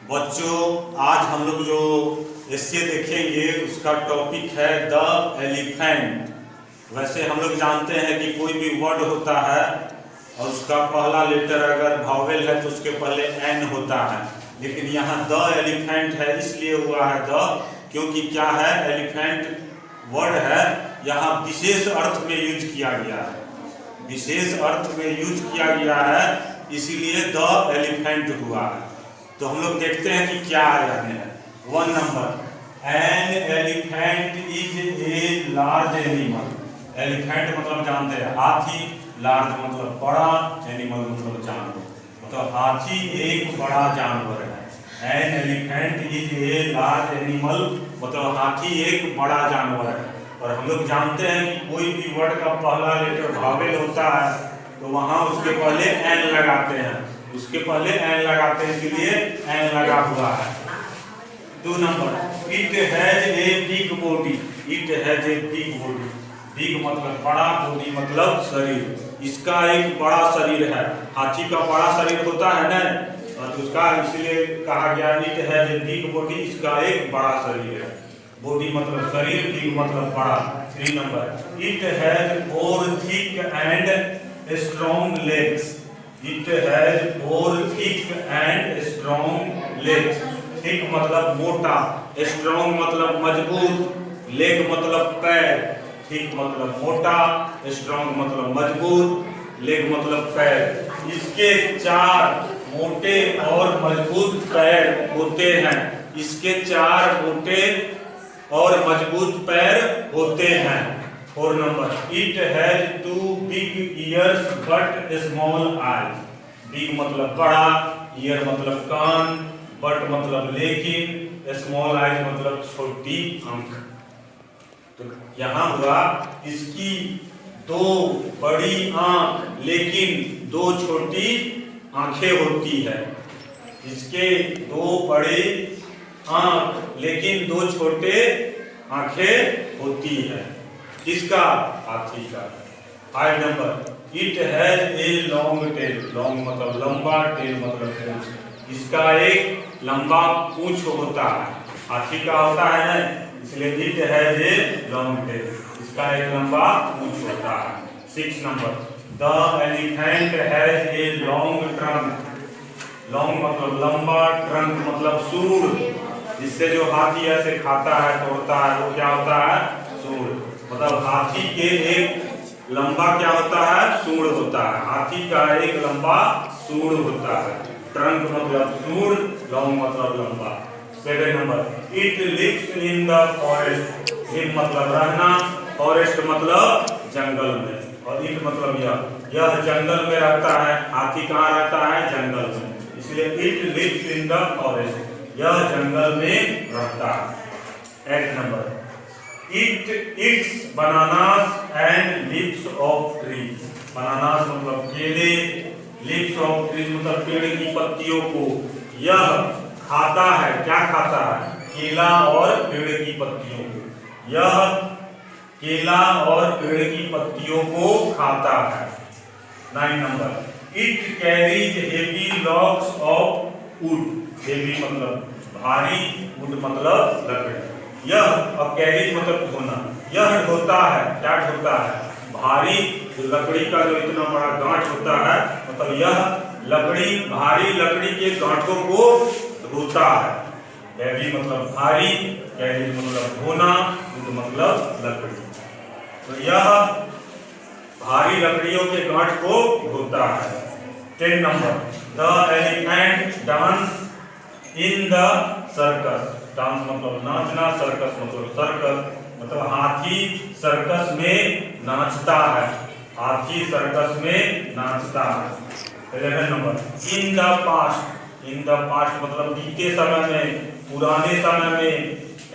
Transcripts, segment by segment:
बच्चों, आज हम लोग जो एस्से देखेंगे उसका टॉपिक है द एलिफेंट। वैसे हम लोग जानते हैं कि कोई भी वर्ड होता है और उसका पहला लेटर अगर वावेल है तो उसके पहले एन होता है, लेकिन यहाँ द एलिफेंट है इसलिए हुआ है द, क्योंकि क्या है, एलिफेंट वर्ड है, यहाँ विशेष अर्थ में यूज किया गया है, विशेष अर्थ में यूज किया गया है, इसीलिए द एलिफेंट हुआ है। तो हम लोग देखते हैं कि क्या आ जाने है। 1 number, an elephant is a large animal. Elephant मतलब जानते हैं हाथी, लार्ज मतलब बड़ा, एनिमल मतलब जानवर, मतलब हाथी एक बड़ा जानवर है। An elephant is a large animal मतलब हाथी एक बड़ा जानवर है। और हम लोग जानते हैं कि कोई भी वर्ड का पहला लेटर वावेल होता है तो वहाँ उसके पहले एन लगाते हैं, उसके पहले एन लगाते हैं, इसलिए एन लगा हुआ है। 2 number, it has a big body. It has a big body. Big मतलब बड़ा, बॉडी मतलब शरीर। इसका एक बड़ा शरीर है। हाथी का बड़ा शरीर होता है ना, तो उसका इसलिए कहा गया it has a big body, इसका एक बड़ा शरीर है। बॉडी मतलब शरीर, बिग मतलब बड़ा। 3 number, it has 4 thick and strong legs. It has 4 thick and strong legs. Thick मतलब मोटा, स्ट्रॉन्ग मतलब मजबूत, लेग मतलब पैर। थिक मतलब मोटा, स्ट्रॉन्ग मतलब मजबूत, लेग मतलब पैर। इसके 4 मोटे और मजबूत पैर होते हैं। इसके 4 मोटे और मजबूत पैर होते हैं। 4 number, it has 2 big years but small I. Big मतलब बड़ा, ईयर मतलब कान, बट मतलब लेकिन, स्मॉल आई मतलब छोटी आंख। तो यहाँ हुआ इसकी 2 बड़ी आंख लेकिन 2 छोटी आंखें होती है। इसके 2 बड़े आंख लेकिन 2 छोटे आंखें होती है। किसका? हाथी का। 5 number, it has a long tail. Long मतलब लंबा, टेल मतलब पूंछ। इसका एक लंबा पूंछ होता है। हाथी का होता है ना, इसलिए it has a long tail, इसका एक लंबा पूंछ होता है। 6 number, the elephant has a long trunk. Long मतलब लंबा, ट्रंक मतलब सूंड, जिससे जो हाथी ऐसे खाता है, तोड़ता है, वो क्या होता है? सूंड। मतलब हाथी के एक लंबा क्या होता है? सूंड होता है। हाथी का एक लंबा सूंड होता है। ट्रंक मतलब सूंड, लॉन्ग मतलब लंबा। 7 number, it lives in the forest. Live मतलब रहना, फॉरेस्ट मतलब जंगल में, और इट मतलब यह जंगल में रहता है। हाथी कहाँ रहता है? जंगल में, इसलिए it lives in the forest, यह जंगल में रहता है। 8 number, it it's bananas and leaves of tree. Bananas मतलब केले, लीव्स ऑफ ट्री मतलब पेड़ की पत्तियों को। यह खाता है, क्या खाता है? केला और पेड़ की पत्तियों को। यह केला और पेड़ की पत्तियों को खाता है। 9 number, it carries heavy logs of would. Heavy मतलब भारी, वुड मतलब लकड़ी। यह, और कैरीज मतलब ढोना, यह ढोता है, क्या ढोता है? भारी, जो लकड़ी का जो इतना बड़ा गांठ होता है, मतलब यह लकड़ी, भारी लकड़ी के गांठों को ढोता है। हैवी मतलब भारी, कैरीज मतलब ढोना, वुड मतलब लकड़ी। तो यह भारी लकड़ियों के गांठ को ढोता है। 10 number, the elephant dance in the circus. Dance मतलब नाचना, सर्कस मतलब सर्कस, मतलब हाथी सर्कस में नाचता है। हाथी सर्कस में नाचता है। 11 number, in the past. In the past मतलब बीते समय में, पुराने समय में।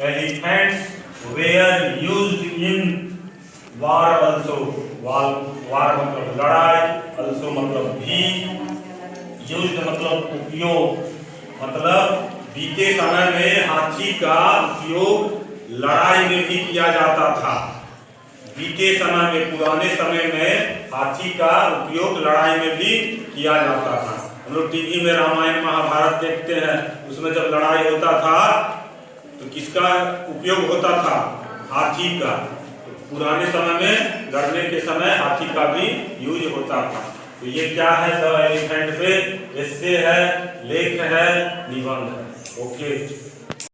Elephants were used in war also. War मतलब लड़ाई, अल्सो मतलब भी, यूज्ड मतलब उपयोग, मतलब बीते समय में हाथी का उपयोग लड़ाई में भी किया जाता था। बीते समय में, पुराने समय में हाथी का उपयोग लड़ाई में भी किया जाता था। हम लोग टीवी में रामायण महाभारत देखते हैं, उसमें जब लड़ाई होता था तो किसका उपयोग होता था? हाथी का। तो पुराने समय में लड़ने के समय हाथी का भी यूज होता था। तो ये क्या है? द एलिफेंट पे एस्से है, लेख है, निबंध है। ओके।